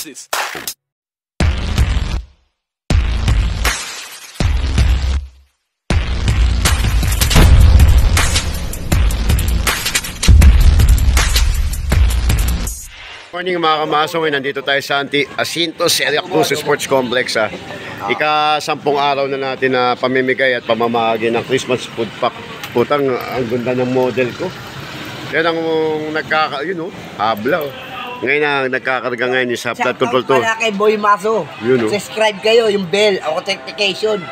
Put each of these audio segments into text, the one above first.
this. Morning mga kamasong, nandito tayo sa Jacinto Celia Cruz Sports Complex. Ika-10 araw na natin na pamimigay at pamamahagi ng Christmas food pack. Putang, ang ganda ng model ko. Yan ang habla. Ngayon na nagkakarga ngayon sa Flood Control 2. Para kay Boy Maso. Subscribe kayo, yung bell, authentication.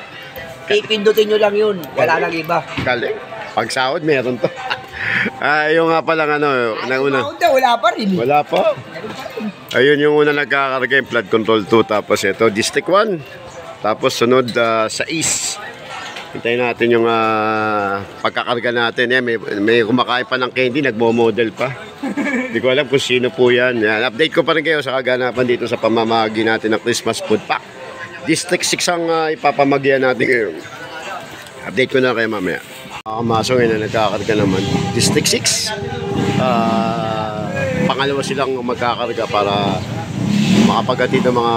Ipindutin nyo lang yun. Wala nang iba. Galing. Pagsahod, meron to. Yung nga palang nauna. Wala pa rin. Wala pa. Ayun yung una nagkakarga yung Flood Control 2. Tapos ito, District 1. Tapos sunod sa East. Hintayin natin yung pagkakarga natin. May kumakain pa ng candy, nagmo-model pa. Hindi ko alam kung sino po yan. Update ko pa rin kayo sa kaganapan dito sa pamamahagi natin ng Christmas food pack. District 6 ang ipapamagyan natin ngayon. Update ko na kayo mamaya. Kamasong na nagkakarga naman. District 6. Pangalawa silang magkakarga para makapagatid ng mga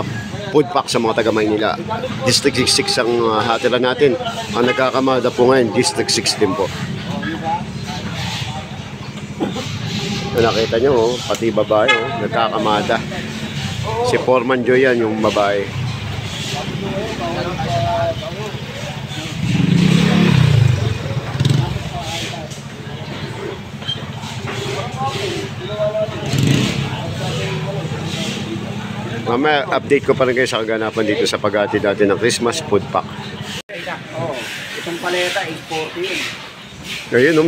food pack sa mga taga-Maynila. District 6 ang hatiran natin. Ang nagkakamada po ngayon, District 6 din po. Nakita nyo, pati babae, nagkakamada. Si Foreman Joy yan, yung babae. Mamaya, update ko pa rin kayo sa kaganapan dito sa paghatid natin ng Christmas food pack. Itong paleta, 840 yun. Ayun,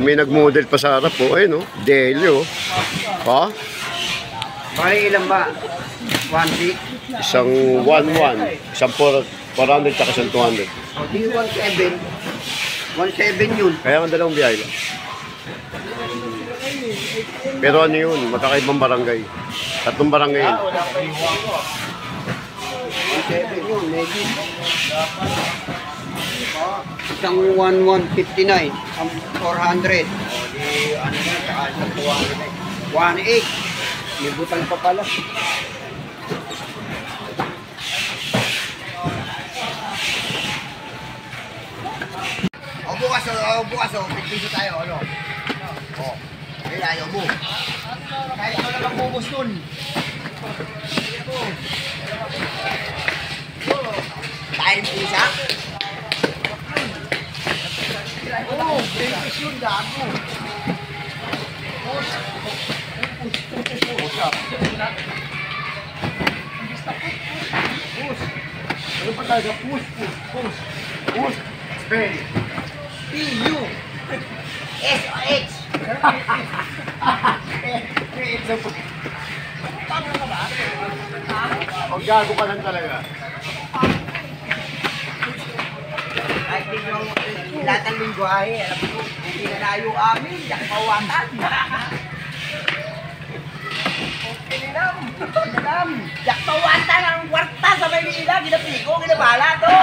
may nag-model pa sa harap po. Ayun, Delio. Ha? Bali ilan ba? 1 Isang 1-1. Isang 400 tsaka isang 200. Di 1.7. 1.7 yun. Kaya ang dalawang biyahe lang. Pero ano yun, magkakaibang barangay. 3 barangay yun. 1.7 yun, maybe. Isang 1.159, 400. Di ano na, saka isang 1.8. May butang pa pala. Bukas, pagpiso tayo, ano? Ay, ayaw mo. Kahit ito lang ang bubos nun. Tayo pisa? Oo, pagpis yun, gago. Push. Ano pa talaga? Push. Spell. P-U. S-O-H. Tama ka ba? O gago ka lang talaga. Ay, tingnan mo, lahat ng lingwahe, alam mo, hindi na layo amin, yakpawatan. Alam, yakpawatan ang kwarta sa Maynila, ginapiko, ginabala to.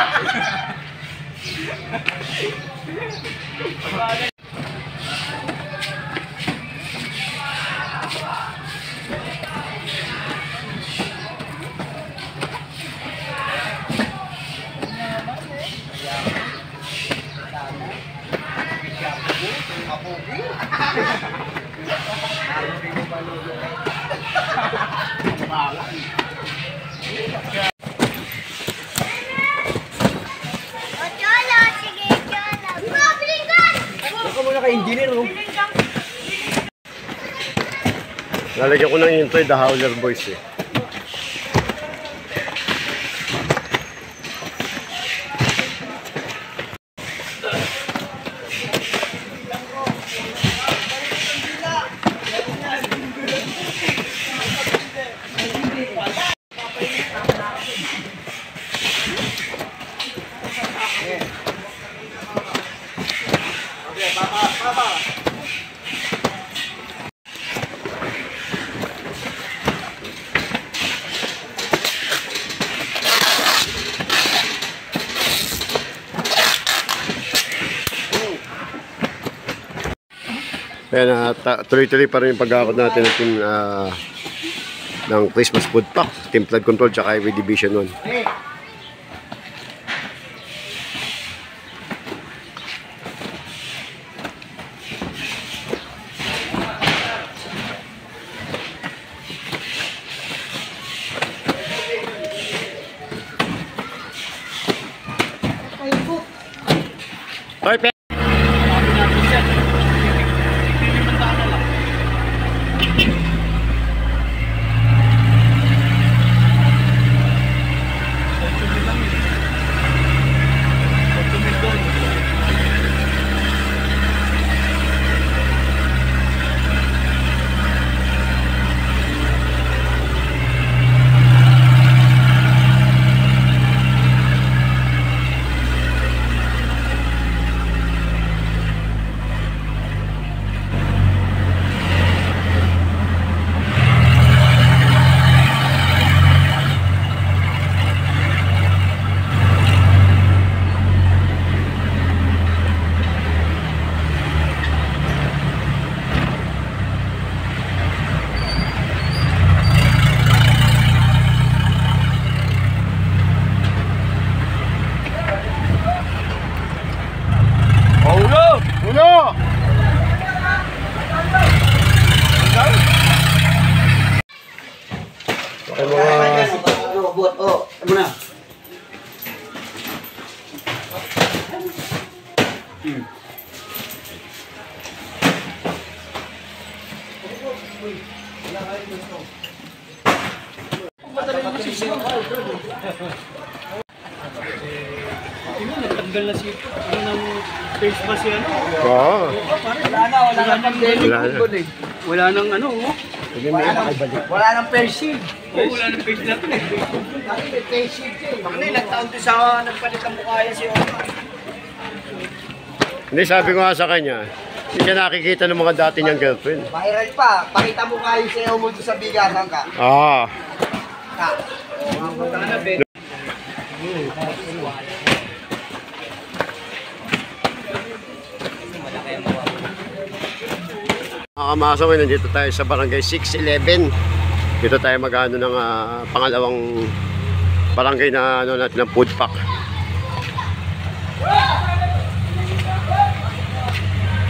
Lalagyan ko ng intro, The Howler Boys eh. Ayan, tuloy-tuloy pa rin yung pag-aakot natin ng ng Christmas food pack, Team Flood Control tsaka Highway Division 1. Hoy, pe! Uno! Okay, mga... Robot, oh. Ano na? Nagtanggal na si face ba si ano? Oo. Wala na. Wala nang ano, oh. Wala nang face shield. Oh, wala nang face natin eh. Bakit may face shield eh? Bakit ilang taon to sa nagpalit ang mukha yan si Oma? Hindi, sabi ko nga sa kanya, hindi siya nakikita ng mga dati niyang girlfriend. Viral pa. Pakita mo kayo si Oma doon sa bigasan ka. Ah. Ha? Mga kamasok, nandito tayo sa barangay 611. Dito tayo mag-ano ng pangalawang barangay na ano natin ng food pack.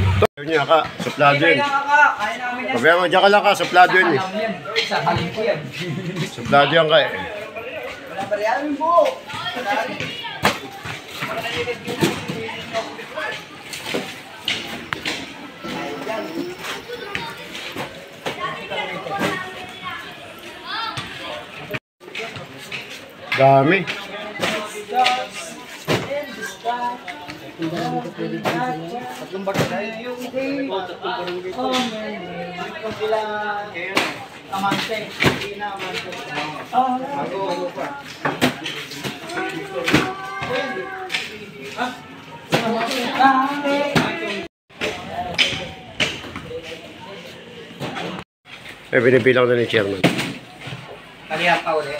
Ito niya ka, suplado yun. Pabaya mo, dyan ka lang ka, suplado yun eh. Suplado yan ka eh. Wala ba rin yung buo? Dami. Tatlong baka na yung amante. Hindi na amante. Mago pa. Eh, binibilang na ni chairman. Kaliya pa ulit.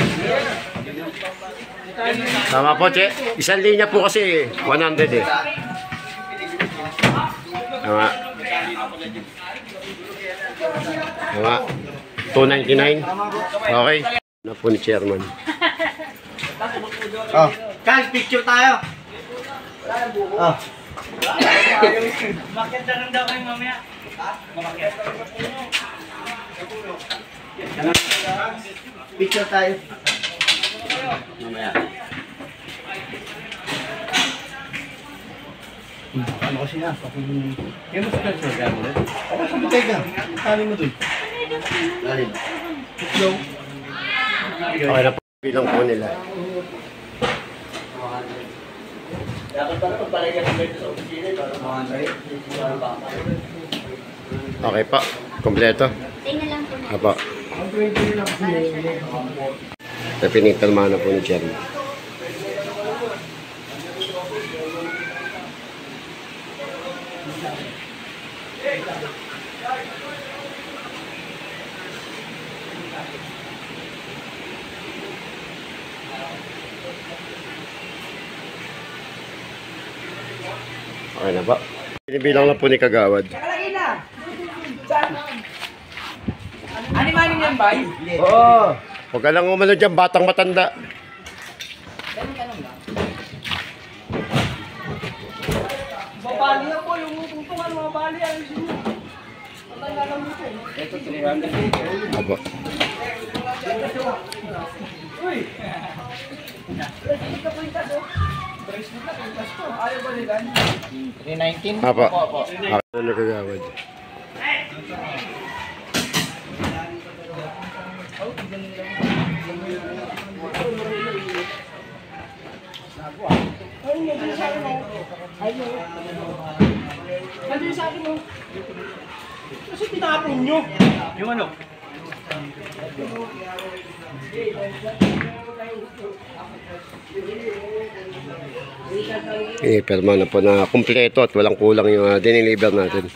Tama po, Che. Isang linya po kasi 100 eh. Tama. Tama. 299. Okay. Na po ni chairman. Oh, Kal, picture tayo. Oh. Bakit na lang daw kayo mamaya? Picture tayo. Mamaya. Ano kasi na? Yung mas ka sure mo ulit? Ako sa bitay ka. Tali mo dun. Tali. Okay na po. Bilang po nila. Dapat pala pagpalagyan ng sa opisina para Okay pa. Kompleto. Tingnan lang po na. Apo. Pinipirma na po ni chairman. Okay na ba? Binibilang lang po ni Kagawad. Ano man yung tambay? Oo. Huwag ka lang umano dyan, batang matanda. Mabali na po yung tungtungan, mabali. Ayusin mo. Patay na lang dito. Ito, 300. Aba. Uy! Ayaw ba nila? 319? Apa. Ano nagagawad? Nandun sa akin mo. Kasi tinapon nyo. Yung ano? Perma na po na kumpleto at walang kulang yung diniliver natin.